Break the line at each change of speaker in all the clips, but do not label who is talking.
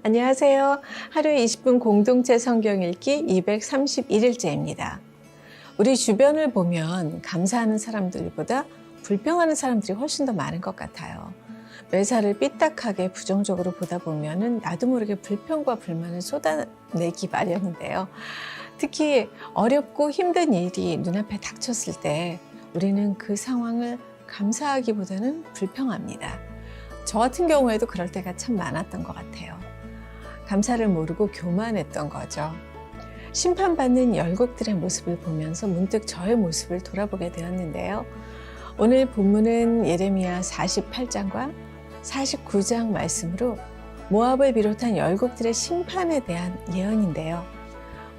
안녕하세요. 하루 20분 공동체 성경 읽기 231일째입니다. 우리 주변을 보면 감사하는 사람들보다 불평하는 사람들이 훨씬 더 많은 것 같아요. 매사를 삐딱하게 부정적으로 보다 보면은 나도 모르게 불평과 불만을 쏟아내기 마련인데요. 특히 어렵고 힘든 일이 눈앞에 닥쳤을 때 우리는 그 상황을 감사하기보다는 불평합니다. 저 같은 경우에도 그럴 때가 참 많았던 것 같아요. 감사를 모르고 교만했던 거죠. 심판받는 열국들의 모습을 보면서 문득 저의 모습을 돌아보게 되었는데요. 오늘 본문은 예레미야 48장과 49장 말씀으로 모압을 비롯한 열국들의 심판에 대한 예언인데요.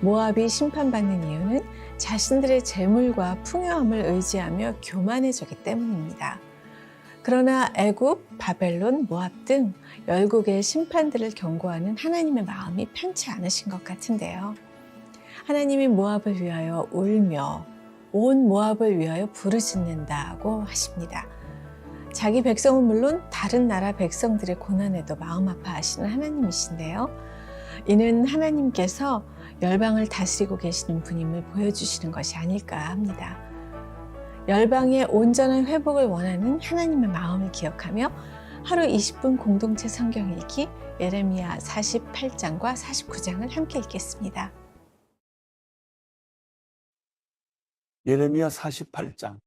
모압이 심판받는 이유는 자신들의 재물과 풍요함을 의지하며 교만해졌기 때문입니다. 그러나 애굽, 바벨론, 모압 등 열국의 심판들을 경고하는 하나님의 마음이 편치 않으신 것 같은데요. 하나님이 모압을 위하여 울며 온 모압을 위하여 부르짖는다고 하십니다. 자기 백성은 물론 다른 나라 백성들의 고난에도 마음 아파하시는 하나님이신데요. 이는 하나님께서 열방을 다스리고 계시는 분임을 보여주시는 것이 아닐까 합니다. 열방의 온전한 회복을 원하는 하나님의 마음을 기억하며 하루 20분 공동체 성경 읽기 예레미야 48장과 49장을 함께 읽겠습니다.
예레미야 48장.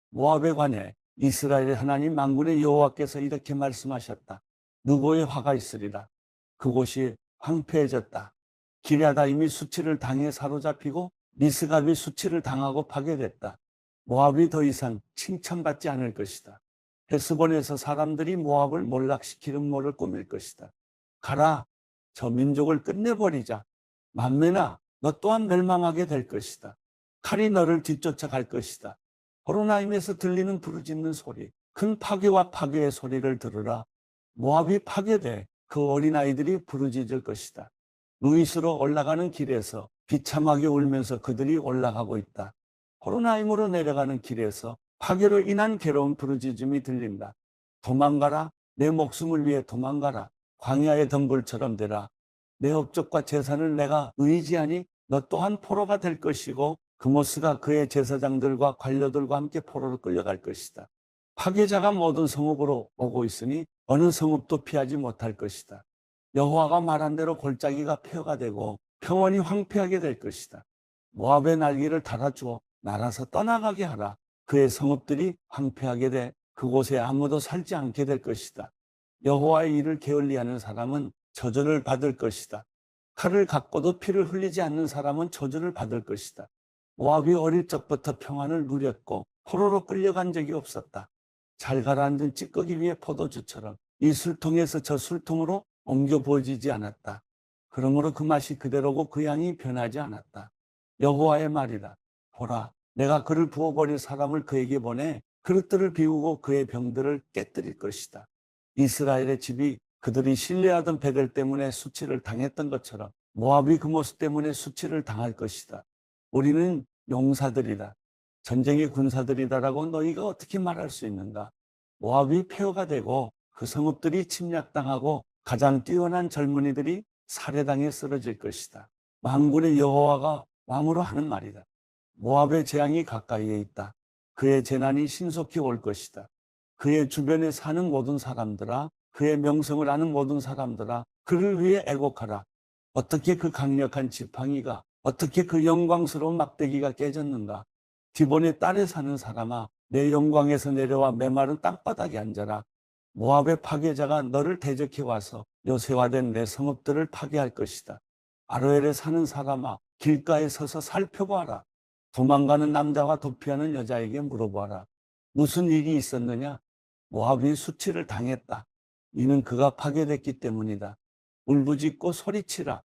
모압에 관해 이스라엘의 하나님 만군의 여호와께서 이렇게 말씀하셨다. 누보의 화가 있으리라. 그곳이 황폐해졌다. 기럇아임이 수치를 당해 사로잡히고 미스갑이 수치를 당하고 파괴됐다. 모압이 더 이상 칭찬받지 않을 것이다. 헤스본에서 사람들이 모압을 몰락시키는 모를 꾸밀 것이다. 가라, 저 민족을 끝내버리자. 만면아, 너 또한 멸망하게 될 것이다. 칼이 너를 뒤쫓아갈 것이다. 호로나임에서 들리는 부르짖는 소리, 큰 파괴와 파괴의 소리를 들으라. 모압이 파괴돼 그 어린아이들이 부르짖을 것이다. 루이스로 올라가는 길에서 비참하게 울면서 그들이 올라가고 있다. 호로나임으로 내려가는 길에서 파괴로 인한 괴로운 부르짖음이 들린다. 도망가라, 내 목숨을 위해 도망가라. 광야의 덩굴처럼 되라. 내 업적과 재산을 내가 의지하니 너 또한 포로가 될 것이고 그모스가 그의 제사장들과 관료들과 함께 포로로 끌려갈 것이다. 파괴자가 모든 성읍으로 오고 있으니 어느 성읍도 피하지 못할 것이다. 여호와가 말한 대로 골짜기가 폐허가 되고 평원이 황폐하게 될 것이다. 모압의 날개를 달아주어 날아서 떠나가게 하라. 그의 성읍들이 황폐하게 돼 그곳에 아무도 살지 않게 될 것이다. 여호와의 일을 게을리하는 사람은 저주를 받을 것이다. 칼을 갖고도 피를 흘리지 않는 사람은 저주를 받을 것이다. 모압이 어릴 적부터 평안을 누렸고 포로로 끌려간 적이 없었다. 잘 가라앉은 찌꺼기 위에 포도주처럼 이 술통에서 저 술통으로 옮겨 부어지지 않았다. 그러므로 그 맛이 그대로고 그 양이 변하지 않았다. 여호와의 말이다. 보라, 내가 그를 부어버릴 사람을 그에게 보내 그릇들을 비우고 그의 병들을 깨뜨릴 것이다. 이스라엘의 집이 그들이 신뢰하던 베델 때문에 수치를 당했던 것처럼 모압이 그 모습 때문에 수치를 당할 것이다. 우리는 용사들이다. 전쟁의 군사들이다라고 너희가 어떻게 말할 수 있는가? 모압이 폐허가 되고 그 성읍들이 침략당하고 가장 뛰어난 젊은이들이 살해당해 쓰러질 것이다. 만군의 여호와가 왕으로 하는 말이다. 모압의 재앙이 가까이에 있다. 그의 재난이 신속히 올 것이다. 그의 주변에 사는 모든 사람들아, 그의 명성을 아는 모든 사람들아, 그를 위해 애곡하라. 어떻게 그 강력한 지팡이가, 어떻게 그 영광스러운 막대기가 깨졌는가? 디본의 딸에 사는 사람아, 내 영광에서 내려와 메마른 땅바닥에 앉아라. 모압의 파괴자가 너를 대적해 와서 요새화된 내 성읍들을 파괴할 것이다. 아로엘에 사는 사람아, 길가에 서서 살펴보아라. 도망가는 남자와 도피하는 여자에게 물어보아라. 무슨 일이 있었느냐? 모압이 수치를 당했다. 이는 그가 파괴됐기 때문이다. 울부짖고 소리치라.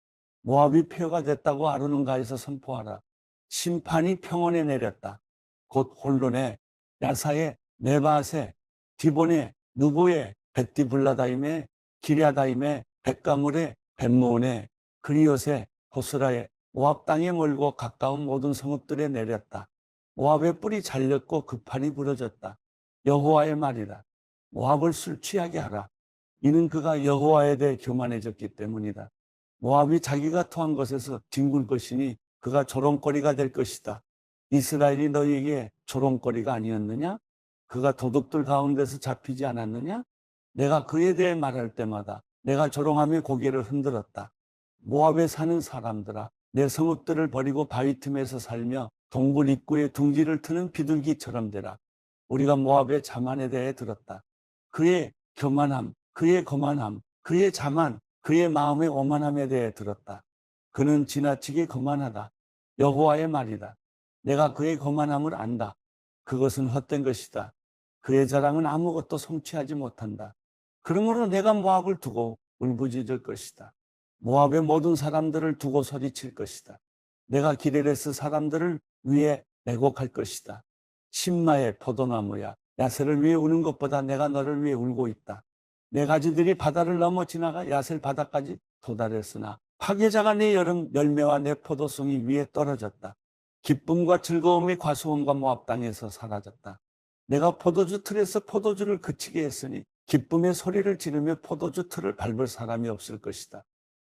모압이 폐허가 됐다고 아르논가에서 선포하라. 심판이 평원에 내렸다. 곧 홀론에, 야사에, 메바세, 디본에, 누보에, 벳디블라다임에, 기랴다임에, 벳가물에, 벳모온에, 그리옷에, 보스라에, 모압 땅에 멀고 가까운 모든 성읍들에 내렸다. 모압의 뿔이 잘렸고 그 판이 부러졌다. 여호와의 말이다. 모압을 술 취하게 하라. 이는 그가 여호와에 대해 교만해졌기 때문이다. 모압이 자기가 토한 것에서 뒹굴 것이니 그가 조롱거리가 될 것이다. 이스라엘이 너희에게 조롱거리가 아니었느냐? 그가 도둑들 가운데서 잡히지 않았느냐? 내가 그에 대해 말할 때마다 내가 조롱하며 고개를 흔들었다. 모압에 사는 사람들아, 내 성읍들을 버리고 바위 틈에서 살며 동굴 입구에 둥지를 트는 비둘기처럼 되라. 우리가 모압의 자만에 대해 들었다. 그의 교만함, 그의 거만함, 그의 자만, 그의 마음의 오만함에 대해 들었다. 그는 지나치게 거만하다. 여호와의 말이다. 내가 그의 거만함을 안다. 그것은 헛된 것이다. 그의 자랑은 아무것도 성취하지 못한다. 그러므로 내가 모압을 두고 울부짖을 것이다. 모압의 모든 사람들을 두고 소리칠 것이다. 내가 기레레스 사람들을 위해 애곡할 것이다. 심마의 포도나무야, 야셀을 위해 우는 것보다 내가 너를 위해 울고 있다. 내 가지들이 바다를 넘어 지나가 야셀 바다까지 도달했으나 파괴자가 내 여름 열매와 내 포도송이 위에 떨어졌다. 기쁨과 즐거움이 과수원과 모압 땅에서 사라졌다. 내가 포도주 틀에서 포도주를 그치게 했으니 기쁨의 소리를 지르며 포도주 틀을 밟을 사람이 없을 것이다.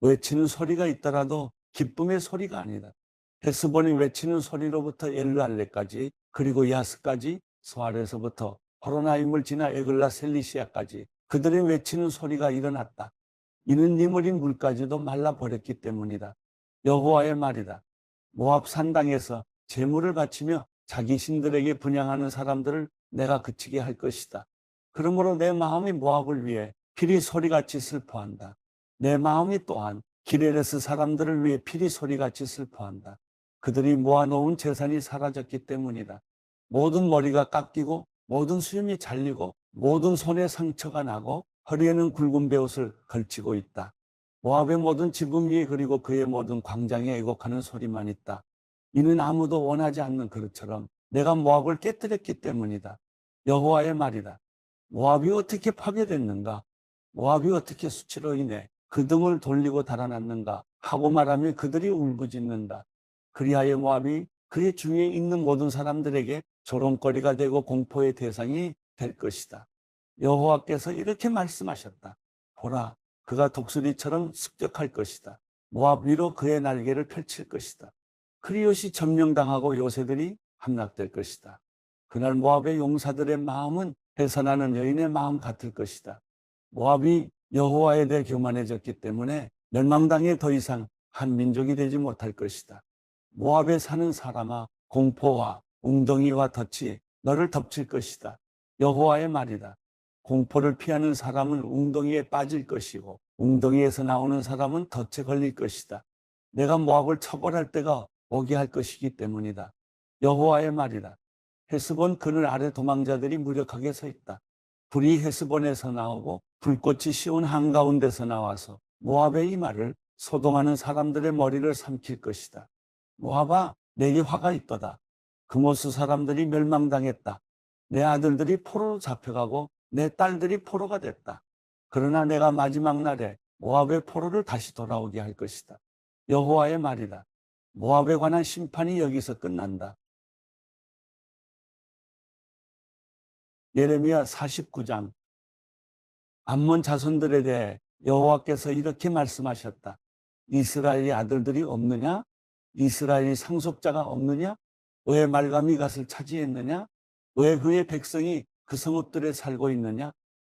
외치는 소리가 있더라도 기쁨의 소리가 아니다. 헤스본이 외치는 소리로부터 엘르알레까지, 그리고 야스까지, 소알에서부터 호로나임을 지나 에글라 셀리시아까지 그들의 외치는 소리가 일어났다. 이는 니물인 물까지도 말라버렸기 때문이다. 여호와의 말이다. 모압 산당에서 제물을 바치며 자기 신들에게 분향하는 사람들을 내가 그치게 할 것이다. 그러므로 내 마음이 모압을 위해 피리 소리같이 슬퍼한다. 내 마음이 또한 기레레스 사람들을 위해 피리 소리같이 슬퍼한다. 그들이 모아놓은 재산이 사라졌기 때문이다. 모든 머리가 깎이고 모든 수염이 잘리고 모든 손에 상처가 나고 허리에는 굵은 베옷을 걸치고 있다. 모압의 모든 지붕 위에 그리고 그의 모든 광장에 애곡하는 소리만 있다. 이는 아무도 원하지 않는 그릇처럼 내가 모압을 깨뜨렸기 때문이다. 여호와의 말이다. 모압이 어떻게 파괴됐는가? 모압이 어떻게 수치로 인해 그 등을 돌리고 달아났는가 하고 말하며 그들이 울부짖는다. 그리하여 모압이 그의 중에 있는 모든 사람들에게 조롱거리가 되고 공포의 대상이 될 것이다. 여호와께서 이렇게 말씀하셨다. 보라, 그가 독수리처럼 습격할 것이다. 모압 위로 그의 날개를 펼칠 것이다. 크리옷이 점령당하고 요새들이 함락될 것이다. 그날 모압의 용사들의 마음은 해산하는 여인의 마음 같을 것이다. 모압이 여호와에 대해 교만해졌기 때문에 멸망당에 더 이상 한 민족이 되지 못할 것이다. 모압에 사는 사람아, 공포와 웅덩이와 덫이 너를 덮칠 것이다. 여호와의 말이다. 공포를 피하는 사람은 웅덩이에 빠질 것이고 웅덩이에서 나오는 사람은 덫에 걸릴 것이다. 내가 모압을 처벌할 때가 오게 할 것이기 때문이다. 여호와의 말이다. 헤스본 그늘 아래 도망자들이 무력하게 서 있다. 불이 헤스본에서 나오고 불꽃이 시온 한가운데서 나와서 모압의 이마를 소동하는 사람들의 머리를 삼킬 것이다. 모압아, 내게 화가 있도다. 그모스 사람들이 멸망당했다. 내 아들들이 포로로 잡혀가고 내 딸들이 포로가 됐다. 그러나 내가 마지막 날에 모압의 포로를 다시 돌아오게 할 것이다. 여호와의 말이다. 모압에 관한 심판이 여기서 끝난다. 예레미야 49장. 암몬 자손들에 대해 여호와께서 이렇게 말씀하셨다. 이스라엘의 아들들이 없느냐? 이스라엘의 상속자가 없느냐? 왜 말감이 갓을 차지했느냐? 왜 그의 백성이 그 성읍들에 살고 있느냐?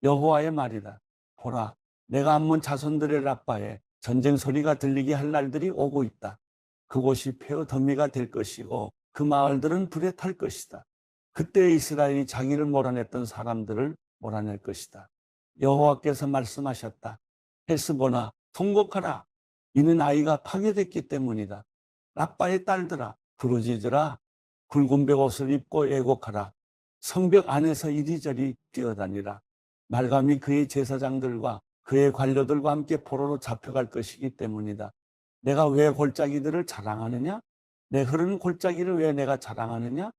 여호와의 말이다. 보라, 내가 암몬 자손들의 라빠에 전쟁 소리가 들리게 할 날들이 오고 있다. 그곳이 폐허 더미가 될 것이고 그 마을들은 불에 탈 것이다. 그때 이스라엘이 자기를 몰아냈던 사람들을 몰아낼 것이다. 여호와께서 말씀하셨다. 헤스보나, 통곡하라. 이는 아이가 파괴됐기 때문이다. 라빠의 딸들아, 부르짖으라. 굵은 벽옷을 입고 애곡하라. 성벽 안에서 이리저리 뛰어다니라. 말감이 그의 제사장들과 그의 관료들과 함께 포로로 잡혀갈 것이기 때문이다. 내가 왜 골짜기들을 자랑하느냐? 내 흐르는 골짜기를 왜 내가 자랑하느냐?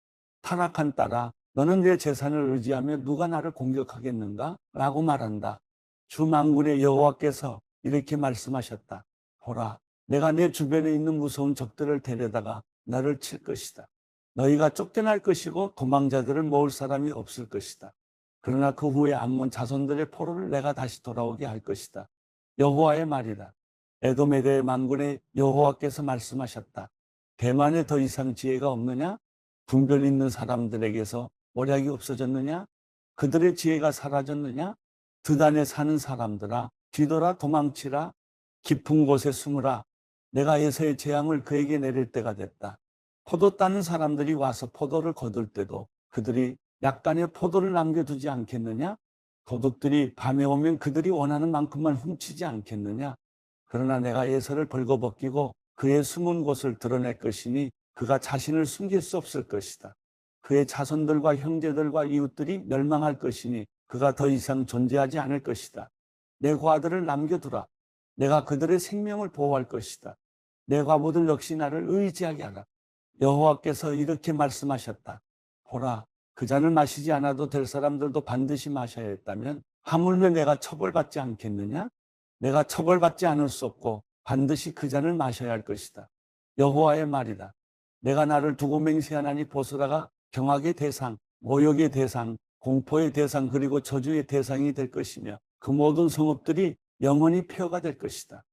타락한 딸아, 너는 내 재산을 의지하며 누가 나를 공격하겠는가? 라고 말한다. 주 만군의 여호와께서 이렇게 말씀하셨다. 보라, 내가 내 주변에 있는 무서운 적들을 데려다가 나를 칠 것이다. 너희가 쫓겨날 것이고 도망자들을 모을 사람이 없을 것이다. 그러나 그 후에 암몬 자손들의 포로를 내가 다시 돌아오게 할 것이다. 여호와의 말이다. 에돔에 대해 만군의 여호와께서 말씀하셨다. 대만에 더 이상 지혜가 없느냐? 분별 있는 사람들에게서 모략이 없어졌느냐? 그들의 지혜가 사라졌느냐? 드단에 사는 사람들아, 뒤돌아 도망치라. 깊은 곳에 숨으라. 내가 에서의 재앙을 그에게 내릴 때가 됐다. 포도 따는 사람들이 와서 포도를 거둘 때도 그들이 약간의 포도를 남겨두지 않겠느냐? 도둑들이 밤에 오면 그들이 원하는 만큼만 훔치지 않겠느냐? 그러나 내가 에서를 벌거벗기고 그의 숨은 곳을 드러낼 것이니 그가 자신을 숨길 수 없을 것이다. 그의 자손들과 형제들과 이웃들이 멸망할 것이니 그가 더 이상 존재하지 않을 것이다. 내 과들을 남겨두라. 내가 그들의 생명을 보호할 것이다. 내 과부들 역시 나를 의지하게 하라. 여호와께서 이렇게 말씀하셨다. 보라, 그 잔을 마시지 않아도 될 사람들도 반드시 마셔야 했다면 하물며 내가 처벌받지 않겠느냐? 내가 처벌받지 않을 수 없고 반드시 그 잔을 마셔야 할 것이다. 여호와의 말이다. 내가 나를 두고 맹세하나니 보스라가 경악의 대상, 모욕의 대상, 공포의 대상 그리고 저주의 대상이 될 것이며 그 모든 성읍들이 영원히 폐허가 될 것이다.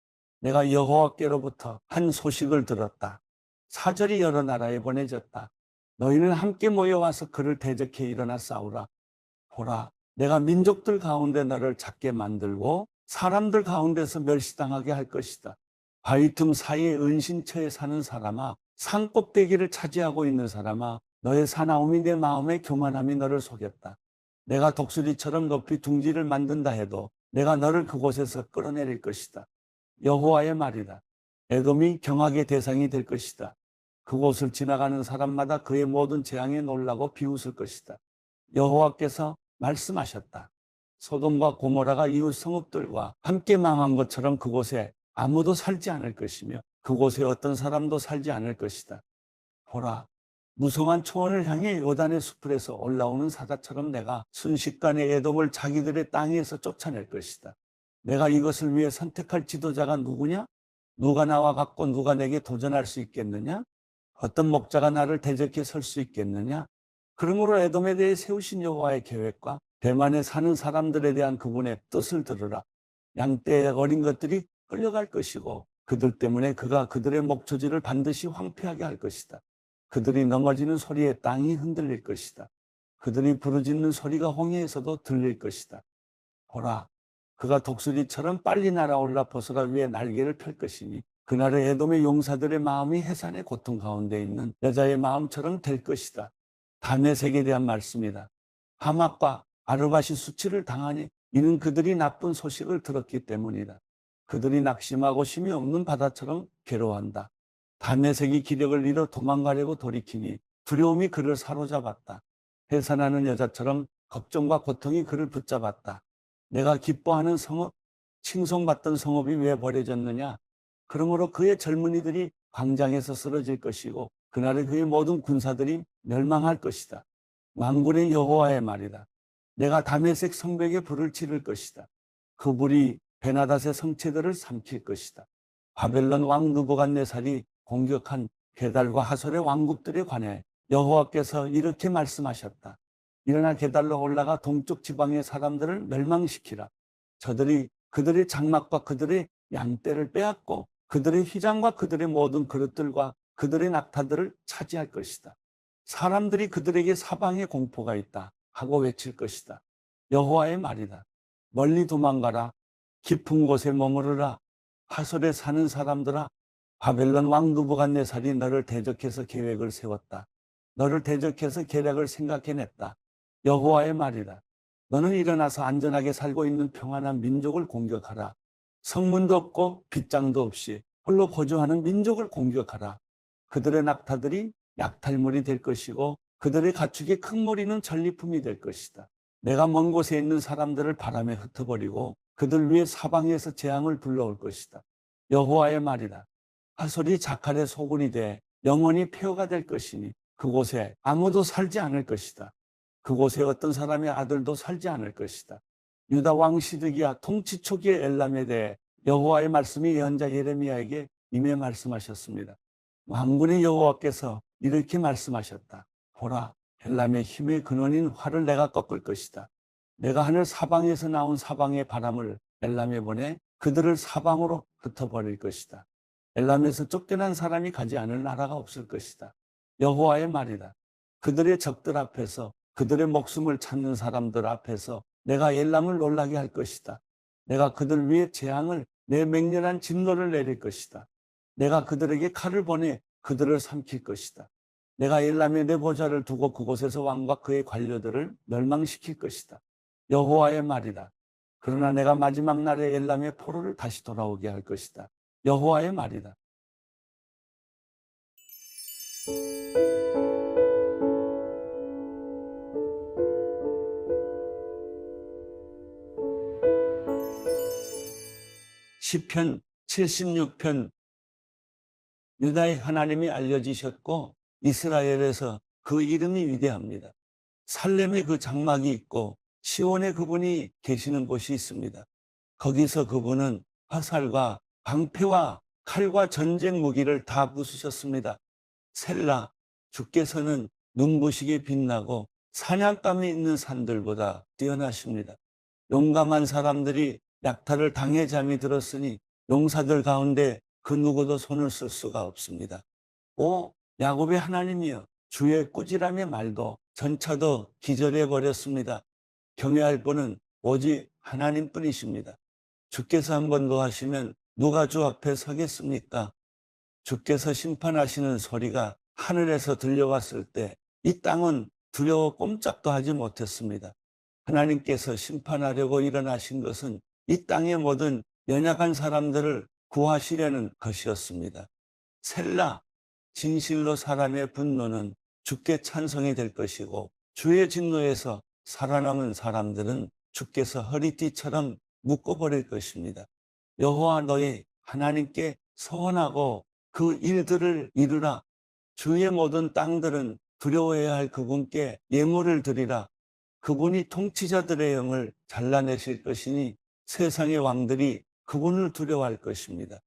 내가 여호와께로부터 한 소식을 들었다. 사절이 여러 나라에 보내졌다. 너희는 함께 모여와서 그를 대적해 일어나 싸우라. 보라, 내가 민족들 가운데 너를 작게 만들고 사람들 가운데서 멸시당하게 할 것이다. 바위 틈 사이에 은신처에 사는 사람아, 산 꼭대기를 차지하고 있는 사람아, 너의 사나움이 내 마음의 교만함이 너를 속였다. 내가 독수리처럼 높이 둥지를 만든다 해도 내가 너를 그곳에서 끌어내릴 것이다. 여호와의 말이다. 에돔이 경악의 대상이 될 것이다. 그곳을 지나가는 사람마다 그의 모든 재앙에 놀라고 비웃을 것이다. 여호와께서 말씀하셨다. 소돔과 고모라가 이웃 성읍들과 함께 망한 것처럼 그곳에 아무도 살지 않을 것이며 그곳에 어떤 사람도 살지 않을 것이다. 보라, 무성한 초원을 향해 요단의 수풀에서 올라오는 사자처럼 내가 순식간에 에돔을 자기들의 땅에서 쫓아낼 것이다. 내가 이것을 위해 선택할 지도자가 누구냐? 누가 나와 같고 누가 내게 도전할 수 있겠느냐? 어떤 목자가 나를 대적해 설 수 있겠느냐? 그러므로 에돔에 대해 세우신 여호와의 계획과 대만에 사는 사람들에 대한 그분의 뜻을 들으라. 양떼의 어린 것들이 끌려갈 것이고 그들 때문에 그가 그들의 목초지를 반드시 황폐하게 할 것이다. 그들이 넘어지는 소리에 땅이 흔들릴 것이다. 그들이 부르짖는 소리가 홍해에서도 들릴 것이다. 보라, 그가 독수리처럼 빨리 날아올라 보스라 위에 날개를 펼 것이니 그날의 에돔의 용사들의 마음이 해산의 고통 가운데 있는 여자의 마음처럼 될 것이다. 다메섹에 대한 말씀이다. 하맛과 아르밧이 수치를 당하니 이는 그들이 나쁜 소식을 들었기 때문이다. 그들이 낙심하고 쉼이 없는 바다처럼 괴로워한다. 다메섹이 기력을 잃어 도망가려고 돌이키니 두려움이 그를 사로잡았다. 해산하는 여자처럼 걱정과 고통이 그를 붙잡았다. 내가 기뻐하는 성읍, 칭송받던 성읍이 왜 버려졌느냐? 그러므로 그의 젊은이들이 광장에서 쓰러질 것이고 그날에 그의 모든 군사들이 멸망할 것이다. 만군의 여호와의 말이다. 내가 다메섹 성벽에 불을 지를 것이다. 그 불이 베나닷의 성체들을 삼킬 것이다. 바벨론 왕 느부갓네살이 공격한 게달과 하솔의 왕국들에 관해 여호와께서 이렇게 말씀하셨다. 일어나 게달로 올라가 동쪽 지방의 사람들을 멸망시키라. 저들이 그들의 장막과 그들의 양떼를 빼앗고 그들의 휘장과 그들의 모든 그릇들과 그들의 낙타들을 차지할 것이다. 사람들이 그들에게 사방에 공포가 있다 하고 외칠 것이다. 여호와의 말이다. 멀리 도망가라. 깊은 곳에 머무르라. 하솔에 사는 사람들아, 바벨론 왕 느부갓네살이 너를 대적해서 계획을 세웠다. 너를 대적해서 계략을 생각해냈다. 여호와의 말이다. 너는 일어나서 안전하게 살고 있는 평안한 민족을 공격하라. 성문도 없고 빗장도 없이 홀로 거주하는 민족을 공격하라. 그들의 낙타들이 약탈물이 될 것이고 그들의 가축의 큰 무리는 전리품이 될 것이다. 내가 먼 곳에 있는 사람들을 바람에 흩어버리고 그들 위에 사방에서 재앙을 불러올 것이다. 여호와의 말이다. 하솔이 자칼의 소군이 돼 영원히 폐허가 될 것이니 그곳에 아무도 살지 않을 것이다. 그곳에 어떤 사람의 아들도 살지 않을 것이다. 유다 왕 시드기야 통치 초기의 엘람에 대해 여호와의 말씀이 예언자 예레미야에게 임해 말씀하셨습니다. 만군의 여호와께서 이렇게 말씀하셨다. 보라, 엘람의 힘의 근원인 활을 내가 꺾을 것이다. 내가 하늘 사방에서 나온 사방의 바람을 엘람에 보내 그들을 사방으로 흩어버릴 것이다. 엘람에서 쫓겨난 사람이 가지 않을 나라가 없을 것이다. 여호와의 말이다. 그들의 적들 앞에서, 그들의 목숨을 찾는 사람들 앞에서 내가 엘람을 놀라게 할 것이다. 내가 그들 위에 재앙을, 내 맹렬한 진노를 내릴 것이다. 내가 그들에게 칼을 보내 그들을 삼킬 것이다. 내가 엘람에 내 보좌를 두고 그곳에서 왕과 그의 관료들을 멸망시킬 것이다. 여호와의 말이다. 그러나 내가 마지막 날에 엘람의 포로를 다시 돌아오게 할 것이다. 여호와의 말이다. 시편 76편. 유다의 하나님이 알려지셨고 이스라엘에서 그 이름이 위대합니다. 살렘에 그 장막이 있고 시온에 그분이 계시는 곳이 있습니다. 거기서 그분은 화살과 방패와 칼과 전쟁 무기를 다 부수셨습니다. 셀라, 주께서는 눈부시게 빛나고 사냥감이 있는 산들보다 뛰어나십니다. 용감한 사람들이 약탈을 당해 잠이 들었으니 용사들 가운데 그 누구도 손을 쓸 수가 없습니다. 오 야곱의 하나님이여, 주의 꾸지람의 말도 전차도 기절해 버렸습니다. 경외할 분은 오직 하나님뿐이십니다. 주께서 한 번 노하시면 누가 주 앞에 서겠습니까? 주께서 심판하시는 소리가 하늘에서 들려왔을 때 이 땅은 두려워 꼼짝도 하지 못했습니다. 하나님께서 심판하려고 일어나신 것은 이 땅의 모든 연약한 사람들을 구하시려는 것이었습니다. 셀라, 진실로 사람의 분노는 주께 찬송이 될 것이고 주의 진노에서 살아남은 사람들은 주께서 허리띠처럼 묶어버릴 것입니다. 여호와 너희 하나님께 서원하고 그 일들을 이루라. 주의 모든 땅들은 두려워해야 할 그분께 예물을 드리라. 그분이 통치자들의 영을 잘라내실 것이니 세상의 왕들이 그분을 두려워할 것입니다.